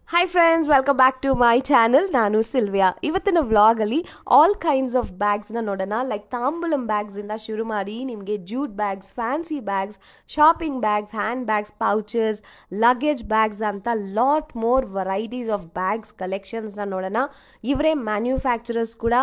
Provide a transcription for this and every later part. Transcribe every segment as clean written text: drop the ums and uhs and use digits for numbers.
Hi friends, welcome back to my channel. ನಾನು Sylvia. ಇವತ್ತಿನ vlog ಅಲ್ಲಿ ಆಲ್ ಕೈಂಡ್ಸ್ ಆಫ್ ಬ್ಯಾಗ್ಸ್ ನ ನೋಡೋಣ. ಲೈಕ್ ತಾಂಬೂಲಂ ಬ್ಯಾಗ್ಸ್ ಇಂದ ಶುರು ಮಾಡಿ ನಿಮಗೆ jute bags, fancy bags, shopping bags, hand bags, pouches, luggage bags ಅಂತ lot more varieties of bags collections ನ ನೋಡೋಣ. ಇವರೇ ಮ್ಯಾನ್ಯುಫ್ಯಾಕ್ಚರರ್ಸ್ ಕೂಡ.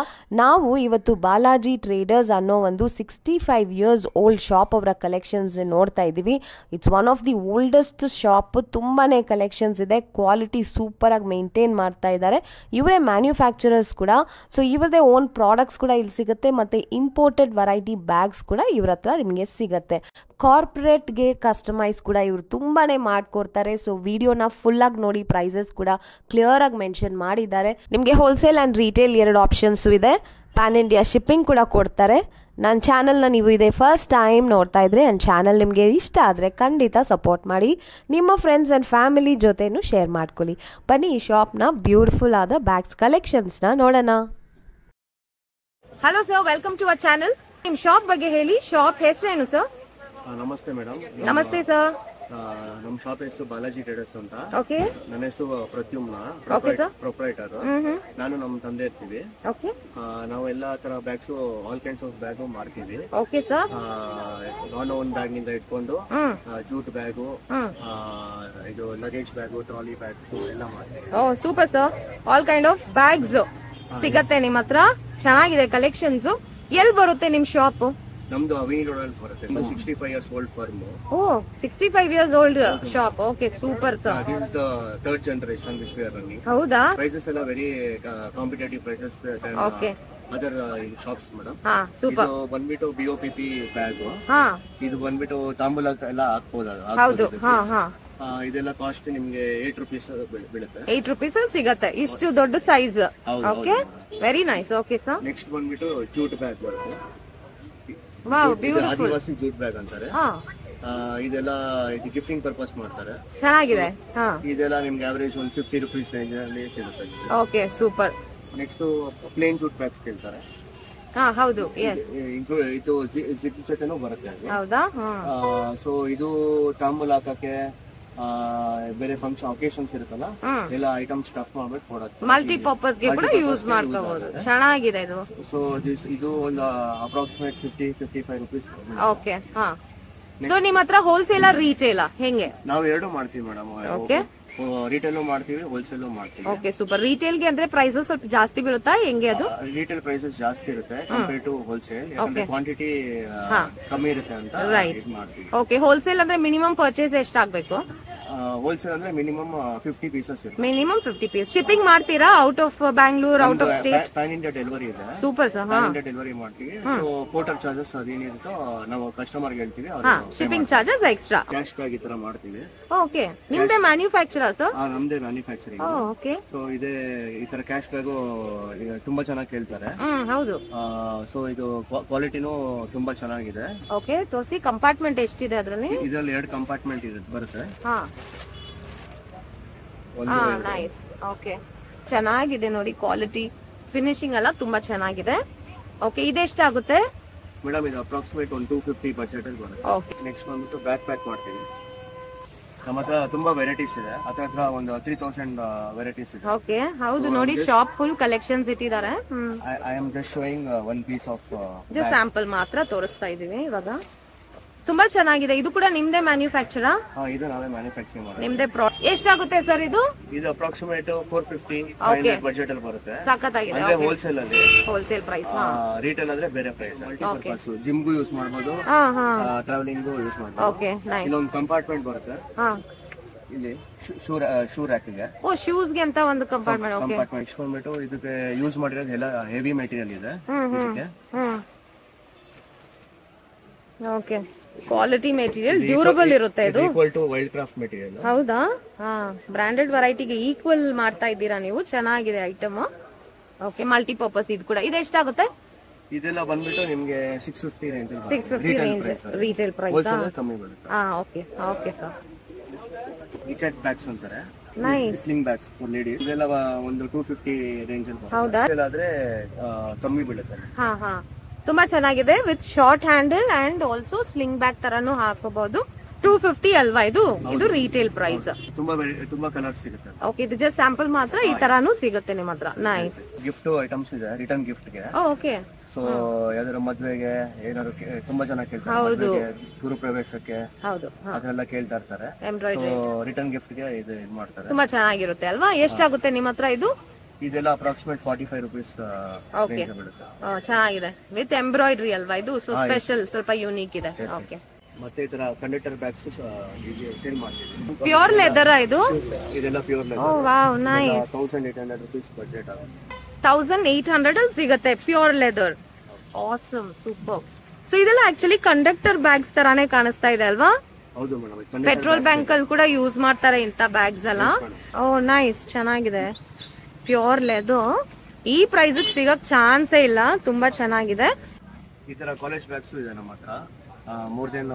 ನಾವು ಇವತ್ತು ಬಾಲಾಜಿ ಟ್ರೇಡರ್ಸ್ ಅನ್ನೋ ಒಂದು 65 years ಓಲ್ಡ್ ಶಾಪ್ ಅವರ ಕಲೆಕ್ಷನ್ಸ್ ನೋಡ್ತಾ ಇದ್ದೀವಿ. It's one of the oldest shop. ತುಂಬಾನೇ ಕಲೆಕ್ಷನ್ಸ್ ಇದೆ. ಕ್ವಾಲಿಟಿ ಸೂಪರ್ ಆಗಿ ಮೇಂಟೈನ್ ಮಾಡ್ತಾ ಇದ್ದಾರೆ. ಇವರೇ ಮ್ಯಾನ್ಯುಫ್ಯಾಕ್ಚರರ್ಸ್ ಕೂಡ. ಸೊ ಇವರದೇ ಓನ್ ಪ್ರಾಡಕ್ಟ್ಸ್ ಕೂಡ ಇಲ್ಲಿ ಸಿಗುತ್ತೆ. ಮತ್ತೆ ಇಂಪೋರ್ಟೆಡ್ ವೆರೈಟಿ ಬ್ಯಾಗ್ಸ್ ಕೂಡ ಇವ್ರ ಹತ್ರ ನಿಮಗೆ ಸಿಗುತ್ತೆ. ಕಾರ್ಪೊರೇಟ್ಗೆ ಕಸ್ಟಮೈಸ್ ಕೂಡ ಇವರು ತುಂಬಾನೇ ಮಾಡ್ಕೊಡ್ತಾರೆ. ಸೊ ವಿಡಿಯೋನ ಫುಲ್ ಆಗಿ ನೋಡಿ. ಪ್ರೈಸಸ್ ಕೂಡ ಕ್ಲಿಯರ್ ಆಗಿ ಮೆನ್ಷನ್ ಮಾಡಿದ್ದಾರೆ. ನಿಮಗೆ ಹೋಲ್ಸೇಲ್ ಅಂಡ್ ರಿಟೇಲ್ 2 ಆಪ್ಷನ್ಸ್ ಇದೆ. ಪ್ಯಾನ್ ಇಂಡಿಯಾ ಶಿಪ್ಪಿಂಗ್ ಕೂಡ ಕೊಡ್ತಾರೆ. ನನ್ನ ಚಾನಲ್ನ ನೀವು ಇದೇ ಫಸ್ಟ್ ಟೈಮ್ ನೋಡ್ತಾ ಇದ್ರೆ ನನ್ನ ಚಾನಲ್ ನಿಮಗೆ ಇಷ್ಟ ಆದರೆ ಖಂಡಿತ ಸಪೋರ್ಟ್ ಮಾಡಿ. ನಿಮ್ಮ ಫ್ರೆಂಡ್ಸ್ ಆ್ಯಂಡ್ ಫ್ಯಾಮಿಲಿ ಜೊತೆನೂ ಶೇರ್ ಮಾಡ್ಕೊಳ್ಳಿ. ಬನ್ನಿ ಈ ಶಾಪ್ನ ಬ್ಯೂಟಿಫುಲ್ ಆದ ಬ್ಯಾಗ್ಸ್ ಕಲೆಕ್ಷನ್ಸ್ನ ನೋಡೋಣ. Hello sir, welcome to our channel. ನಿಮ್ಮ ಶಾಪ್ ಬಗ್ಗೆ ಹೇಳಿ. ಶಾಪ್ ಹೆಸರೇನು ಸರ್? ನಮಸ್ತೆ ಮೇಡಮ್. ನಮಸ್ತೆ ಸರ್. ನಮ್ಮ ಶಾಪ್ ಹೆಸರು ಬಾಲಾಜಿ ಟ್ರೇಡರ್ಸ್ ಅಂತ. ಓಕೆ. ನನ್ನ ಹೆಸರು ಪ್ರದ್ಯುಮ್ನ, ಪ್ರೊಪ್ರೈಟರ್. ನಾನು ನಮ್ಮ ತಂದೆ ಇರ್ತೀವಿ. ಓಕೆ. ನಾವು ಎಲ್ಲಾ ತರ bags, all kinds of bag ಮಾಡ್ತೀವಿ. Okay sir. ನಾನ್ ಓನ್ ಬ್ಯಾಗ್ ನಿಂದ ಇಟ್ಕೊಂಡು ಜೂಟ್ ಬ್ಯಾಗು, ಇದು ಲಗೇಜ್ ಬ್ಯಾಗು, ಟ್ರಾಲಿ ಬ್ಯಾಗ್ಸ್ ಎಲ್ಲ ಮಾಡ್ತೀವಿ. Oh super sir. All kind of bags ಸಿಗತ್ತೆ ನಿಮ್ಮ ಹತ್ರ. ಚೆನ್ನಾಗಿದೆ ಕಲೆಕ್ಷನ್ಸ್. ಎಲ್ಲಿ ಬರುತ್ತೆ ನಿಮ್ ಶಾಪ್? ನಮ್ದು ಅವಿನಿ ರೋಡ್ ಅಲ್ಲಿ ಬರುತ್ತೆ. 65 years ಓಲ್ಡ್ ಫರ್ಮ್. ಓ 65 years old shop. Okay super sir. This is the third generation which we are running. ಹೌದಾ? ಪ್ರೈಸಸ್ ಎಲ್ಲ very competitive prices than other shops madam. ಹಾ ಸೂಪರ್. ಇದು ಬಂದ್ಬಿಟ್ಟು BOPP ಬ್ಯಾಗ್. ಹಾ ಇದು ಬಂದ್ಬಿಟ್ಟು ತಾಂಬೂಲ ಎಲ್ಲ ಹಾಕ್ಬೋದು. ಹೌದು. ಹಾ ಹಾ. ಇದೆಲ್ಲ ಕಾಸ್ಟ್ ನಿಮ್ಗೆ 8 rupees ಬೀಳುತ್ತೆ. 8 rupees ಸಿಗತ್ತೆ. ಇಷ್ಟು ದೊಡ್ಡ size. Okay, very nice. Okay sir. Next ಬಂದ್ಬಿಟ್ಟು ಜೂಟ್ ಬ್ಯಾಗ್ ಬರುತ್ತೆ. Wow, beautiful. Adivasi jute bag ಅಂತಾರೆ. ಹಾ, ಇದೆಲ್ಲ ಗಿಫ್ಟಿಂಗ್ ಪರ್ಪಸ್ ಮಾಡ್ತಾರೆ. ಚೆನ್ನಾಗಿದೆ. ಹಾ, ಇದೆಲ್ಲ ನಿಮ್ಗೆ ಆವರೇಜ್ ಒಂದು 50 rupees ರೇಂಜ್ ಅಲ್ಲಿ ಸಿಗುತ್ತೆ. Okay super. Next plain jute bags ಕೇಳ್ತಾರೆ. ಹಾ ಹೌದು. ಎಸ್, ಇದು ಜಿಪ್ ಜೊತೆನೂ ಬರುತ್ತೆ. ಹೌದಾ? ಸೊ ಇದು ತಾಂಬೂಲ ಹಾಕಕ್ಕೆ, ಬೇರೆ ಫಂಕ್ಷನ್ ಒಕೇಶನ್ಸ್ ಇರುತ್ತಲ್ಲ, ಎಲ್ಲ ಐಟಮ್ ಸ್ಟಫ್ ಮಾಡ್ಬಿಟ್ಟು ಕೊಡಕ್ಕೆ, ಮಲ್ಟಿ ಪರ್ಪಸ್ ಗೆ ಕೂಡ ಯೂಸ್ ಮಾಡ್ಕೋಬಹುದು. ಚೆನ್ನಾಗಿದೆ ಇದು. ಸೊ ಇದು ಒಂದು ಅಪ್ರಾಕ್ಸಿಮೇಟ್ 50-55 rupees. ಓಕೆ. ಹಾ, ಸೊ ನಿಮ್ಮ ಹತ್ರ ಹೋಲ್ಸೇಲ್ ರಿಟೇಲ್ ಹೆಂಗೆ? ನಾವು ಎರಡು ಮಾಡ್ತೀವಿ ಮೇಡಮ್. ಓಕೆ, ರಿಟೇಲ್ ಮಾಡ್ತೀವಿ, ಹೋಲ್ಸೇಲ್ ಮಾಡ್ತೀವಿ. Okay super. ರಿಟೇಲ್ ಗೆ ಅಂದ್ರೆ ಪ್ರೈಸಸ್ ಸ್ವಲ್ಪ ಜಾಸ್ತಿ ಬೀಳುತ್ತಾ ಹೆಂಗೆ? ಅದು ರಿಟೇಲ್ ಪ್ರೈಸಸ್ ಜಾಸ್ತಿ ಇರುತ್ತೆ ಕಂಪೇರ್ ಟು ಹೋಲ್ಸೇಲ್. ಯಾಕಂದ್ರೆ ಕ್ವಾಂಟಿಟಿ ಕಮ್ಮಿ ಇರುತ್ತೆ ಅಂತ ಮಾಡ್ತೀವಿ. ಓಕೆ. ಹೋಲ್ಸೇಲ್ ಅಂದ್ರೆ ಮಿನಿಮಮ್ ಪರ್ಚೇಸ್ ಎಷ್ಟಾಗಬೇಕು? ಹೋಲ್ಸೇಲ್ ಅಂದ್ರೆ ಮಿನಿಮಮ್ 50 pieces ಇರುತ್ತೆ. Minimum 50 piece. ಶಿಪ್ಪಿಂಗ್ ಮಾಡ್ತೀರಾ? Out of Bangalore, out of state? Pan India delivery ಇದೆ. Super sir. Pan India delivery ಮಾಡ್ತೀವಿ. ಸೊ ಪೋರ್ಟಲ್ ಚಾರ್ಜಸ್ ಅದೇನಿರುತ್ತೋ ನಾವು ಕಸ್ಟಮರ್ ಹೇಳ್ತೀವಿ. Shipping charges extra. Cash bag ಈ ತರ ಮಾಡ್ತೀವಿ. ಓಕೆ. ನಿಮ್ದೇ ಮ್ಯಾನ್ಯುಫ್ಯಾಕ್ಚರ್ ಸರ್? ನಮ್ದೇ ಮ್ಯಾನುಫ್ಯಾಕ್ಚರಿಂಗ್. ಓಕೆ. ಸೊ ಇದೇ ಈ ತರ ಕ್ಯಾಶ್ ಬ್ಯಾಗು ತುಂಬಾ ಚೆನ್ನಾಗಿ ಕೇಳ್ತಾರೆ. ಹೌದು. ಸೊ ಇದು ಕ್ವಾಲಿಟಿನೂ ತುಂಬಾ ಚೆನ್ನಾಗಿದೆ. ಓಕೆ, ತೋರಿಸಿ. ಕಂಪಾರ್ಟ್ಮೆಂಟ್ ಎಷ್ಟಿದೆ ಅದರಲ್ಲಿ? ಇದರಲ್ಲಿ 2 ಕಂಪಾರ್ಟ್ಮೆಂಟ್ ಬರುತ್ತೆ. ಹಾ, ನೈಸ್. ಓಕೆ, ಚೆನ್ನಾಗಿದೆ ನೋಡಿ. ಕ್ವಾಲಿಟಿ, ಫಿನಿಶಿಂಗ್ ಎಲ್ಲ ತುಂಬಾ ಚೆನ್ನಾಗಿದೆ. ಓಕೆ, ಇದೆಷ್ಟಾಗುತ್ತೆ ಮೇಡಮ್? ಇದು ಅಪ್ರಾಕ್ಸಿಮೇಟ್ ಒಂದು 250 ಬಜೆಟ್ ಅಲ್ಲಿ ಬರುತ್ತೆ. ಓಕೆ. ನೆಕ್ಸ್ಟ್ ಬಂದ್ಬಿಟ್ಟು ಬ್ಯಾಕ್ ಪ್ಯಾಕ್ ಮಾಡ್ತೀವಿ. ನಮ್ಮ ಹತ್ರ ತುಂಬಾ ವೆರೈಟೀಸ್ ಇದೆ. ಹತ್ರ ಒಂದು 3000 ವೆರೈಟೀಸ್ ಇದೆ. ಓಕೆ, ಹೌದು ನೋಡಿ. ಶಾಪ್ ಫುಲ್ ಕಲೆಕ್ಷನ್ಸ್ ಇಟ್ಟಿದ್ದಾರೆ. I am just showing one piece of just sample ಮಾತ್ರ ತೋರಿಸ್ತಾ ಇದೀವಿ ಇವಾಗ. ತುಂಬಾ ಚೆನ್ನಾಗಿದೆ. ಇದು ಕೂಡ ನಿಮ್ದೇ ಮ್ಯಾನುಫ್ಯಾಕ್ಚರಾ? ಇದು ನಾವೇ ಮ್ಯಾನುಫ್ಯಾಕ್ಚರಿಂಗ್ ಮಾಡೋದು. ನಿಮ್ದೇ ಪ್ರಾಡಕ್ಟ್. ಎಷ್ಟಾಗುತ್ತೆ ಸರ್ ಇದು? ಇದು ಅಪ್ರಾಕ್ಸಿಮೇಟ್ 450 ಬಜೆಟ್ ಅಲ್ಲಿ ಬರುತ್ತೆ. ಸಖತ್ತಾಗಿದೆ. ಅಂದ್ರೆ ಹೋಲ್ಸೇಲ್ ಅಲ್ಲಿ. Wholesale price. ರಿಟೇಲ್ ಅಂದ್ರೆ ಬೇರೆ ಪ್ರೈಸ್. ಮಲ್ಟಿಪರ್ಪಸ್, ಜಿಮ್ಗೂ ಯೂಸ್ ಮಾಡಬಹುದು, ಟ್ರಾವೆಲಿಂಗ್ಗೂ ಯೂಸ್ ಮಾಡಬಹುದು. Okay, nice. ಇಲ್ಲೊಂದು ಕಂಪಾರ್ಟ್ಮೆಂಟ್ ಬರುತ್ತೆ. ಇಲ್ಲಿ ಶೂ ರ್ಯಾಕ್ ಇದೆ. ಓ, ಶೂಸ್ ಗೆ ಅಂತ ಒಂದು ಕಂಪಾರ್ಟ್ಮೆಂಟ್. ಓಕೆ. ಕಂಪಾರ್ಟ್ಮೆಂಟ್ ಇಟ್ಕೊಂಡ್ಬಿಟ್ಟು ಇದಕ್ಕೆ ಯೂಸ್ ಮಾಡಿರೋದು ಎಲ್ಲ ಹೆವಿ ಮೆಟೀರಿಯಲ್ ಇದೆ. ಓಕೆ, ಕ್ವಾಲಿಟಿ ಮೆಟೀರಿಯಲ್, ಡ್ಯೂರಬಲ್ ಇರುತ್ತೆ. ಇದು equal to Wildcraft material. ಹೌದಾ? ಬ್ರಾಂಡೆಡ್ ವೆರೈಟಿಗೆ ಈಕ್ವಲ್ ಮಾಡ್ತಾ ಇದ್ದೀರಾ ನೀವು. ಚೆನ್ನಾಗಿದೆ ಐಟಮ್. Okay, multi purpose. ಇದು ಕೂಡ. ಇದು ಎಷ್ಟಾಗುತ್ತೆ? ಇದೆಲ್ಲ ಬಂದ್ಬಿಟ್ಟು ನಿಮ್ಗೆ 650 range. 650 range retail price. Wholesale ಕಮ್ಮಿ ಬರುತ್ತೆ. Okay. Okay sir. Wicket bags ಅಂತಾರೆ. Nice. Sling bags for ladies. ಇದೆಲ್ಲ ಒಂದು 250 ರೇಂಜ್ ಅಲ್ಲಿ ಬರುತ್ತೆ. ಹೌದಾ? ಆದ್ರೆ ಕಮ್ಮಿ ಬೀಳುತ್ತೆ. ತುಂಬಾ ಚೆನ್ನಾಗಿದೆ. With short handle and also sling bag ತರಾನು ಹಾಕೋಬಹುದು. 250 ಅಲ್ವಾ ಇದು ರಿಟೇಲ್ ಪ್ರೈಸ್. ತುಂಬಾ ಕಲರ್ಸ್ ಸಿಗುತ್ತೆ. ಓಕೆ, ಇದು ಜಸ್ಟ್ ಸ್ಯಾಂಪಲ್ ಮಾತ್ರ, ಈ ತರಾನು ಸಿಗುತ್ತೆ ನಿಮ್ಮ ಹತ್ರ. ನೈಸ್. ಗಿಫ್ಟ್ ಐಟಮ್ಸ್ ಇದೆ, ರಿಟರ್ನ್ ಗಿಫ್ಟ್ ಗೆ. ಓಕೆ. ಸೊ ಯಾವ್ದಾದ್ರು ಮದ್ವೆಗೆ ಏನಾದ್ರು ತುಂಬಾ ಜನ ಕೇಳ್ತಾರೆ, ಗುರು ಪ್ರವೇಶಕ್ಕೆ ಅದೆಲ್ಲ ಕೇಳ್ತಾ ಇರ್ತಾರೆ. ಸೊ ರಿಟರ್ನ್ ಗಿಫ್ಟ್ ಗೆ ಇದು ಮಾಡ್ತಾರೆ. ತುಂಬಾ ಚೆನ್ನಾಗಿರುತ್ತೆ ಅಲ್ವಾ? ಎಷ್ಟಾಗುತ್ತೆ ನಿಮ್ಮ ಹತ್ರ ಇದು? ಇದೆಲ್ಲ ಅಪ್ರಾಕ್ಸಿಮೇಟ್ 45 rupees ಬೀಳುತ್ತೆ. ಚೆನ್ನಾಗಿದೆ, ವಿತ್ ಎಂಬ್ರಾಯ್ಡ್ರಿ ಅಲ್ವಾ ಇದು? ಸೊ ಸ್ಪೆಷಲ್, ಸ್ವಲ್ಪ ಯೂನಿಕ್ ಇದೆ. ಓಕೆ. ಮತ್ತೆ ಈ ತರ ಕಂಡಕ್ಟರ್ ಬ್ಯಾಗ್ಸ್ ಸೇಲ್ ಮಾಡ್ತೀವಿ. ಪ್ಯೂರ್ ಲೆದರ್ ಇದು? ಇದೆಲ್ಲ ಪ್ಯೂರ್ ಲೆದರ್. ಓ ವಾವ್, ನೈಸ್. 1800 rupees ಬಜೆಟ್ ಆಗುತ್ತೆ. 1800 ಅಲ್ಲಿ ಸಿಗುತ್ತೆ pure leather. Awesome, super. So ಇದೆಲ್ಲ ಆಕ್ಚುಲಿ ಕಂಡಕ್ಟರ್ ಬ್ಯಾಗ್ಸ್ ತರಾನೇ ಕಾಣಿಸ್ತಾ ಇದೆ ಅಲ್ವಾ? ಹೌದು ಮೇಡಮ್, ಪೆಟ್ರೋಲ್ ಬ್ಯಾಂಕ್ ಅಲ್ಲಿ ಕೂಡ ಯೂಸ್ ಮಾಡ್ತಾರೆ ಇಂತ ಬ್ಯಾಗ್ಸ್ ಎಲ್ಲ. ಓ ನೈಸ್, ಚೆನ್ನಾಗಿದೆ. Pure leather. ಈ ಪ್ರೈಸ್ ಸಿಗಕ್ ಚಾನ್ಸೇ ಇಲ್ಲ, ತುಂಬಾ ಚೆನ್ನಾಗಿದೆ. ಈ ತರ ಕಾಲೇಜ್ ಬ್ಯಾಗ್ಸ್ ಇದೆ ನಮ್ಮ ಹತ್ರ. ಮೋರ್ ದೆನ್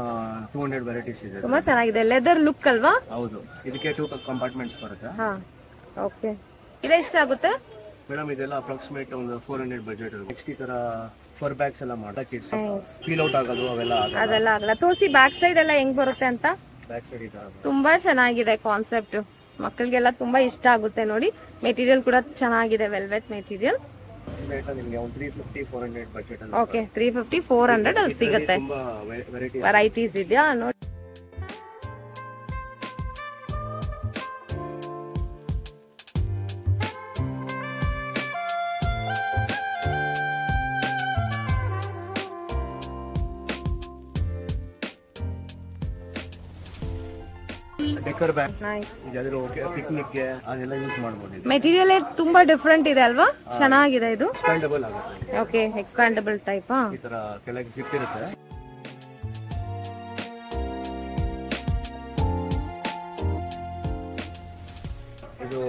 200 ವೆರೈಟೀಸ್ ಇದೆ. ತುಂಬಾ ಚೆನ್ನಾಗಿದೆ, ಲೆದರ್ ಲುಕ್ ಅಲ್ವಾ? ಹೌದು. ಇದಕ್ಕೆ 2 ಕಂಪಾರ್ಟ್ಮೆಂಟ್ಸ್ ಬರುತ್ತೆ. ಓಕೆ. ಇದೆಷ್ಟಾಗುತ್ತೆ ಮೇಡಮ್? ಇದೆಲ್ಲ ಅಪ್ರಾಕ್ಸಿಮೇಟ್ ಒಂದು 400 ಬಜೆಟ್. ನೆಕ್ಸ್ಟ್ ಈ ತರ ಫರ್ ಬ್ಯಾಗ್ಸ್ ಎಲ್ಲ ಮಾಡಾ ಕಿಡ್ಸ್ ಫೀಲ್ ಔಟ್ ಆಗೋದು ಅದೆಲ್ಲ ಆಗಲ್ಲ. ತೋರಿಸಿ ಬ್ಯಾಕ್ ಸೈಡ್ ಎಲ್ಲ ಹೆಂಗ್ ಬರುತ್ತೆ ಅಂತ. ಬ್ಯಾಕ್ ಸೈಡ್ ಈ ತರ ತುಂಬಾ ಚೆನ್ನಾಗಿದೆ ಕಾನ್ಸೆಪ್ಟ್, ಮಕ್ಕಳಿಗೆಲ್ಲ ತುಂಬಾ ಇಷ್ಟ ಆಗುತ್ತೆ ನೋಡಿ. ಮೆಟೀರಿಯಲ್ ಕೂಡ ಚೆನ್ನಾಗಿದೆ, ವೆಲ್ವೆಟ್ ಮೆಟೀರಿಯಲ್. ನಿಮಗೆ 350-400 ಬಜೆಟ್. ಓಕೆ, 350-400 ಅಲ್ಲಿ ಸಿಗುತ್ತೆ. ತುಂಬಾ ವೆರೈಟೀಸ್ ಇದೆಯಾ ನೋಡಿ. ಡೆಕರ್ ಬ್ಯಾಗ್, ಪಿಕ್ನಿಕ್ ಗೆ ಅದೆಲ್ಲ ಯೂಸ್ ಮಾಡಬಹುದು. ಮೆಟೀರಿಯಲ್ ತುಂಬಾ ಡಿಫರೆಂಟ್ ಇದೆ ಅಲ್ವಾ? ಚೆನ್ನಾಗಿದೆ ಇದು. ಎಕ್ಸ್ಪ್ಯಾಂಡಬಲ್ ಆಗುತ್ತೆ. Okay, expandable type. ಈ ತರ ಕೆಳಗೆ ಜಿಪ್ ಇರುತ್ತೆ. ಇದು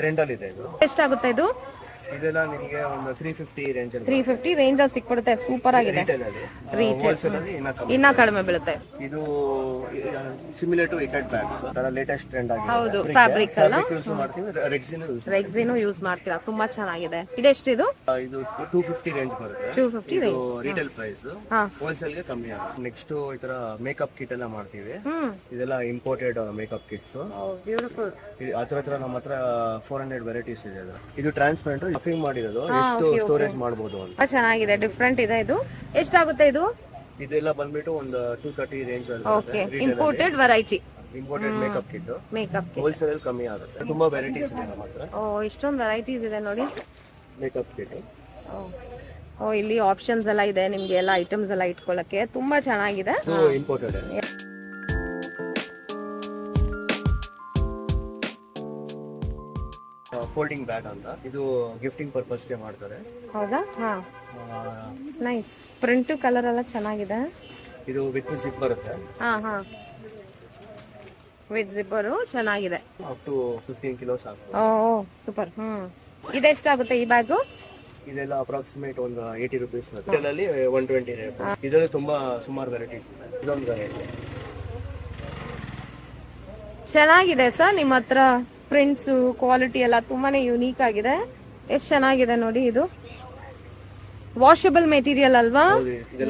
ಟ್ರೆಂಡ್ ಅಲ್ಲಿ ಇದೆ. ಇದು ಎಷ್ಟಾಗುತ್ತೆ ಇದು? ಇದೆಲ್ಲ ನಿಮಗೆ ಒಂದು 350 ರೇಂಜ್ ಅಲ್ಲಿ. 350 ರೇಂಜ್ ಅಲ್ಲಿ ಸಿಕ್ಬಿಡುತ್ತೆ. ಸೂಪರ್ ಆಗಿದೆ. ಇನ್ನ ಕಡಿಮೆ ಬೀಳುತ್ತೆ. ಇದು ಸಿಮಿಲರ್ ಟು ಇಕಟ್ ಬ್ಯಾಗ್ಸ್, ತರ ಲೇಟೆಸ್ಟ್ ಟ್ರೆಂಡ್ ಆಗಿದೆ. ಹೌದು, ಫ್ಯಾಬ್ರಿಕ್ ಅಲ್ಲ ಯೂಸ್ ಮಾಡ್ತೀವಿ. ರೆಕ್ಸಿನ್ ಯೂಸ್ ಮಾಡ್ತೀರಾ. ತುಂಬಾ ಚೆನ್ನಾಗಿದೆ. ಇದೆಷ್ಟು ಇದು? ಇದು 250 ರೇಂಜ್ ಬರುತ್ತೆ. 250 ರೇಂಜ್ ರಿಟೇಲ್ ಪ್ರೈಸ್. ಹೋಲ್ಸೇಲ್ ಗೆ ಕಮ್ಮಿ ಆಗುತ್ತೆ. ನೆಕ್ಸ್ಟ್ ಈ ತರ ಮೇಕಪ್ ಕಿಟ್ ಎಲ್ಲ ಮಾಡ್ತೀವಿ. ಇದೆಲ್ಲ ಇಂಪೋರ್ಟೆಡ್ ಮೇಕಪ್ ಕಿಟ್ಸ್. ಬ್ಯೂಟಿಫುಲ್. ಹತ್ರ ನಮ್ಮ ಹತ್ರ 400 ವೆರೈಟೀಸ್ ಇದೆ. ಇದು ಟ್ರಾನ್ಸ್ಪರೆಂಟ್ ಫಿಂಗ್ ಮಾಡಿರೋದು, ಎಷ್ಟು ಸ್ಟೋರೇಜ್ ಮಾಡಬಹುದು ಅಂತ. ಚೆನ್ನಾಗಿದೆ, ಡಿಫರೆಂಟ್ ಇದೆ. ಇದು ಎಷ್ಟಾಗುತ್ತೆ ಇದು? ಇದೆಲ್ಲ ಬಂದ್ಬಿಟ್ಟು ಒಂದು 230 ರೇಂಜ್ ಅಲ್ಲಿ. Okay, imported variety. Imported makeup kit. Wholesale ಅಲ್ಲಿ ಕಮ್ಮಿ ಆಗುತ್ತೆ. ತುಂಬಾ ವೆರೈಟೀಸ್ ಇದೆ ನಮ್ಮ ಹತ್ರ. ಇಷ್ಟೊಂದು ವೆರೈಟೀಸ್ ಇದೆ ನೋಡಿ. Makeup kit. ಇಲ್ಲಿ ಆಪ್ಷನ್ಸ್ ಎಲ್ಲ ಇದೆ ನಿಮ್ಗೆ, ಎಲ್ಲ ಐಟಮ್ಸ್ ಎಲ್ಲ ಇಟ್ಕೊಳ್ಳಕ್ಕೆ. ತುಂಬಾ ಚೆನ್ನಾಗಿದೆ. ಇಂಪೋರ್ಟೆಡ್. ಫೋಲ್ಡಿಂಗ್ ಬ್ಯಾಗ್ ಅಂತ, ಇದು ಗಿಫ್ಟಿಂಗ್ ಪರ್ಪಸ್ ಗೆ ಮಾಡ್ತಾರೆ. ಹೌದಾ? ನೈಸ್. ಪ್ರಿಂಟ್ ಕಲರ್ ಎಲ್ಲ ಚೆನ್ನಾಗಿದೆ. ಇದು ವಿತ್ ಜಿಪ್ ಬರುತ್ತೆ. ವಿತ್ ಜಿಪ್ಪರ್ ಚೆನ್ನಾಗಿದೆ. ಅಪ್ ಟು 15 ಕಿಲೋಸ್ ಆಗುತ್ತೆ. ಸೂಪರ್. ಇದೆಷ್ಟಾಗುತ್ತೆ ಈ ಬ್ಯಾಗ್? ಇದೆಲ್ಲ ಅಪ್ರಾಕ್ಸಿಮೇಟ್ ಒಂದು 80 rupees. ಇದರಲ್ಲಿ 120 ರೇಟ್. ಇದರಲ್ಲಿ ತುಂಬಾ ಸುಮಾರು ವೆರೈಟೀಸ್ ಇದೆ. ಇದೊಂದು ವೆರೈಟಿ ಚೆನ್ನಾಗಿದೆ ಸರ್. ನಿಮ್ಮ ಹತ್ರ ಪ್ರಿಂಟ್ಸ್ ಕ್ವಾಲಿಟಿ ಎಲ್ಲ ತುಂಬಾನೇ ಯೂನಿಕ್ ಆಗಿದೆ. ಎಷ್ಟು ಚೆನ್ನಾಗಿದೆ ನೋಡಿ. ಇದು ವಾಷಬಲ್ ಮೆಟೀರಿಯಲ್ ಅಲ್ವಾ?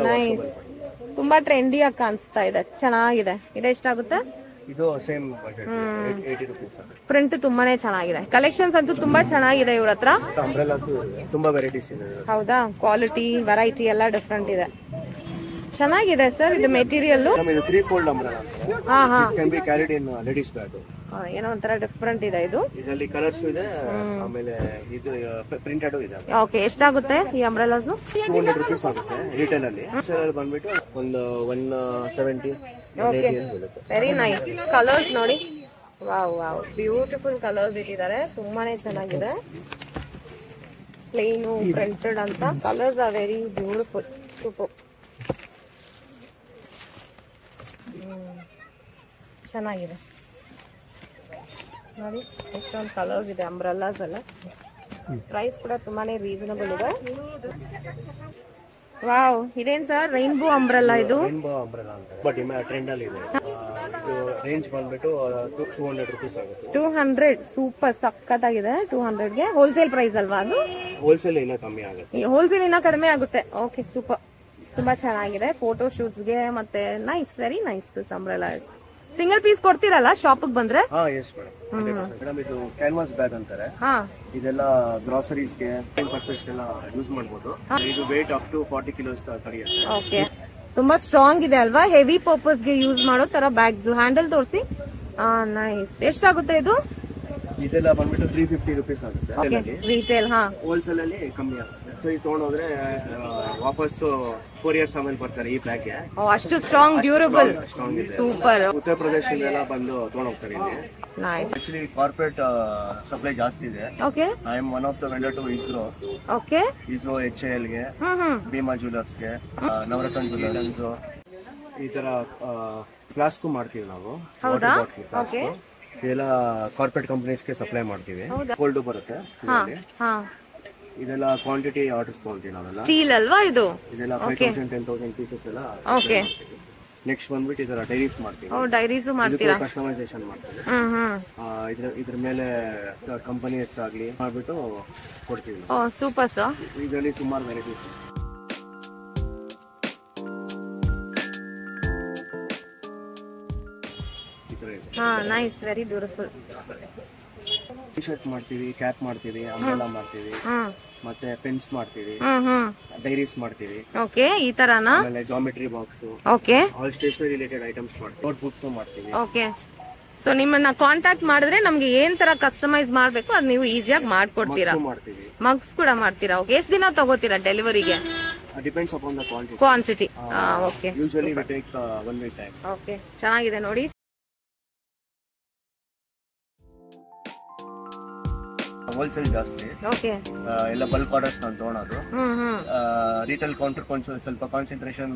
ನೈಸ್. ತುಂಬಾ ಟ್ರೆಂಡಿಯಾಗಿ ಕಾಣಿಸ್ತಾ ಇದೆ, ಚೆನ್ನಾಗಿದೆ. ಇದೆಷ್ಟಾಗುತ್ತೆ? ಇದು ಸೇಮ್ ಬಜೆಟ್, 80 rupees. ಪ್ರಿಂಟ್ ತುಂಬಾನೇ ಚೆನ್ನಾಗಿದೆ. ಕಲೆಕ್ಷನ್ಸ್ ಅಂತೂ ತುಂಬಾ ಚೆನ್ನಾಗಿದೆ ಇವ್ರ ಹತ್ರ. ಅಂಬ್ರೆಲಾಸ್ ತುಂಬಾ ವೆರೈಟೀಸ್ ಇದೆ. ಹೌದಾ? ಕ್ವಾಲಿಟಿ ವೆರೈಟಿ ಎಲ್ಲ ಡಿಫರೆಂಟ್ ಇದೆ. ಚೆನ್ನಾಗಿದೆ ಸರ್. ಇದು ಮೆಟೀರಿಯಲ್ ಇದು 3-fold umbrella. This can be carried in ladies bag. ಏನೋ ಒಂಥರ ಡಿಫರೆಂಟ್ ಇದೆ ಇದು. ಇದರಲ್ಲಿ ಕಲರ್ಸ್ ಇದೆ, ಆಮೇಲೆ ಇದು ಪ್ರಿಂಟೆಡ್ ಇದೆ. ಓಕೆ, ಎಷ್ಟಾಗುತ್ತೆ ಈ ಅಂಬ್ರೆಲಾಸ್? 200 rupees ಆಗುತ್ತೆ ರಿಟೇಲ್ ಅಲ್ಲಿ. ಸೇಲ್ ಬಂದ್ಬಿಟ್ಟು ಒಂದು 170. Very nice. ಕಲರ್ಸ್ ನೋಡಿ. ವಾವ್, ಬ್ಯೂಟಿಫುಲ್ ಕಲರ್ಸ್ ಇಟ್ಟಿದ್ದಾರೆ. ತುಂಬಾನೇ ಚೆನ್ನಾಗಿದೆ. ಪ್ಲೇನ್ ಪ್ರಿಂಟೆಡ್ ಅಂತ. Colours are very beautiful. Super. ಚೆನ್ನಾಗಿದೆ ನೋಡಿ. ಎಷ್ಟೊಂದು ಕಲರ್ಸ್ ಇದೆ ಅಂಬ್ರೆಲಾಸ್ ಎಲ್ಲ. ಪ್ರೈಸ್ ಕೂಡ ತುಂಬಾನೇ ರೀಸನಬಲ್ ಇದೆ. ವಾವ್, ಇದೇನ್ ಸರ್? Rainbow umbrella. ಇದು ರೈನ್ಬೋ ಅಂಬ್ರೆಲಾ ಅಂತ ಬಟ್ ಟ್ರೆಂಡ್ ಅಲ್ಲಿ ಇದೆ. ಇದು ರೇಂಜ್ ಬಂದ್ಬಿಟ್ಟು 200 rupees ಆಗುತ್ತೆ. 200. ಸೂಪರ್, ಸಕ್ಕತ್ತಾಗಿದೆ. 200 ಗೆ ಹೋಲ್ಸೇಲ್ ಪ್ರೈಸ್ ಅಲ್ವಾ ಅದು? ಹೋಲ್ಸೇಲ್ ಇನ್ನ ಕಮ್ಮಿ ಆಗುತ್ತೆ. ಹೋಲ್ಸೇಲ್ ಇನ್ನ ಕಡಿಮೆ ಆಗುತ್ತೆ. Okay, super. ತುಂಬಾ ಚೆನ್ನಾಗಿದೆ ಫೋಟೋ ಶೂಟ್ಸ್ಗೆ ಮತ್ತೆ nice very nice umbrella. Single piece ಕೊಡ್ತೀರಲ್ಲ ಶಾಪ್ ಬಂದ್ರೆ? ಎಸ್ ಮೇಡಮ್ ಇದು ಕ್ಯಾನ್ವಾಸ್ ಬ್ಯಾಗ್ ಅಂತಾರೆ. ಇದೆಲ್ಲ ಗ್ರಾಸರೀಸ್ಗೆ ಪರ್ಪಸ್ಗೆಲ್ಲ ಯೂಸ್ ಮಾಡಬಹುದು. ಇದು ವೇಟ್ ಅಪ್ ಟು 40 ಕಿಲೋಸ್ ತಡೆಯುತ್ತೆ. ಓಕೆ, ತುಂಬಾ ಸ್ಟ್ರಾಂಗ್ ಇದೆ ಅಲ್ವಾ? ಹೆವಿ ಪರ್ಪಸ್ಗೆ ಯೂಸ್ ಮಾಡೋ ತರ ಬ್ಯಾಗ್ಸ್. ಹ್ಯಾಂಡಲ್ ತೋರಿಸಿ. ನೈಸ್. ಎಷ್ಟಾಗುತ್ತೆ ಇದು? ಇದೆಲ್ಲ ಬಂದ್ಬಿಟ್ಟು 350 ರೂಪೀಸ್ ಆಗುತ್ತೆ ರೀಟೇಲ್. ಹೋಲ್ಸೇಲ್ ಅಲ್ಲಿ ಕಮ್ಮಿ ಆಗುತ್ತೆ. ಸೊ ಇದು ತಗೊಂಡೋದ್ರೆ ವಾಪಸ್ 4 ಇಯರ್ಸ್ ಆಮೇಲೆ ಬರ್ತಾರೆ ಈ ಬ್ಯಾಗ್ ಗೆ. ಅಷ್ಟು ಸ್ಟ್ರಾಂಗ್, ಡ್ಯೂರಬಲ್, ಸೂಪರ್. ಉತ್ತರ ಪ್ರದೇಶದಿಂದ ಬಂದು ತಗೊಂಡೋಗ್ತಾರೆ ಇಲ್ಲಿ. ಆಕ್ಚುಲಿ ಕಾರ್ಪೊರೇಟ್ ಸಪ್ಲೈ ಜಾಸ್ತಿ ಇದೆ. I am one of the vendor to ISRO. ISRO, HAL ಗೆ, ಭೀಮಾ ಜ್ಯುವೆಲರ್ಸ್ ಗೆ, ನವರತ್ನ ಜ್ಯುವೆಲರ್ಸ್, ಈ ತರ ಫ್ಲಾಸ್ಕ್ ಮಾಡ್ತೀವಿ ನಾವು. ಇದೆಲ್ಲ ಕಾರ್ಪೊರೇಟ್ ಕಂಪನೀಸ್ಗೆ ಸಪ್ಲೈ ಮಾಡ್ತೀವಿ. ಕೋಲ್ಡ್ ಬರುತ್ತೆ. ಇದೆಲ್ಲ ಕ್ವಾಂಟಿಟಿ ಆರ್ಡರ್ಸ್ ತಗೊಳ್ತೀವಿ ನಾವೆಲ್ಲ. ಸ್ಟೀಲ್ ಅಲ್ವಾ ಇದು? ಇದೆಲ್ಲ 5000 10,000 ಪೀಸಸ್ ಎಲ್ಲ. ಓಕೆ. ನೆಕ್ಸ್ಟ್ ಬಂದ್ಬಿಟ್ಟು ಇದರ ಡೈರೀಸ್ ಮಾಡ್ತೀವಿ. ಡೈರೀಸ್ ಮಾಡ್ತೀರಾ? ಕಸ್ಟಮೈಸೇಷನ್ ಮಾಡ್ತೀವಿ. ಇದ್ರ ಮೇಲೆ ಕಂಪನಿ ಹೆಸರಾಗ್ಲಿ ಮಾಡ್ಬಿಟ್ಟು ಕೊಡ್ತೀವಿ. Super sir. ಇದರಲ್ಲಿ ಸುಮಾರು varieties. Nice, very beautiful. T shirt ಮಾಡ್ತೀವಿ, ಕ್ಯಾಪ್ ಮಾಡ್ತೀವಿ, ಅಂಬ್ರೆಲಾ ಮಾಡ್ತೀವಿ, ಮತ್ತೆ ಪೆನ್ಸ್ ಮಾಡ್ತೀವಿ, ಡೈರೀಸ್ ಮಾಡ್ತೀವಿ. ಓಕೆ, ಈ ತರನಾ? ಆಮೇಲೆ geometry box, okay, all stationery related items ಮಾಡ್ತೀವಿ. ನೋಟ್ ಬುಕ್ಸ್ ಮಾಡ್ತೀವಿ. ಓಕೆ. ಸೊ ನಿಮ್ಮನ್ನ ಕಾಂಟ್ಯಾಕ್ಟ್ ಮಾಡಿದ್ರೆ ನಮ್ಗೆ ಏನ್ ತರ ಕಸ್ಟಮೈಸ್ ಮಾಡ್ಬೇಕು ಅದು ನೀವು ಈಸಿಯಾಗಿ ಮಾಡ್ಕೊಡ್ತೀರಾ? ಮಗ್ಸ್ ಕೂಡ ಮಾಡ್ತೀರಾ? ಓಕೆ. ಎಷ್ಟು ದಿನ ತಗೋತೀರಾ ಡೆಲಿವರಿಗೆ? Depends upon the quantity. Okay. Usually we take 1 week time. Okay, ಚೆನ್ನಾಗಿದೆ ನೋಡಿ. ಹೋಲ್ಸೇಲ್ ಜಾಸ್ತಿ. ಎಲ್ಲ ಬಲ್ಕ್ ಆರ್ಡರ್ಸ್ ನಾನು ತಗೊಳೋದು. ರಿಟೇಲ್ ಕೌಂಟರ್ ಸ್ವಲ್ಪ ಕಾನ್ಸಂಟ್ರೇಷನ್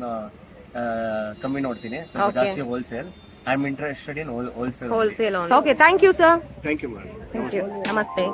ಕಮ್ಮಿ ನೋಡ್ತೀನಿ, ಜಾಸ್ತಿ wholesale. I am interested in wholesale. Okay, thank you sir. Thank you madam. ನಮಸ್ತೆ.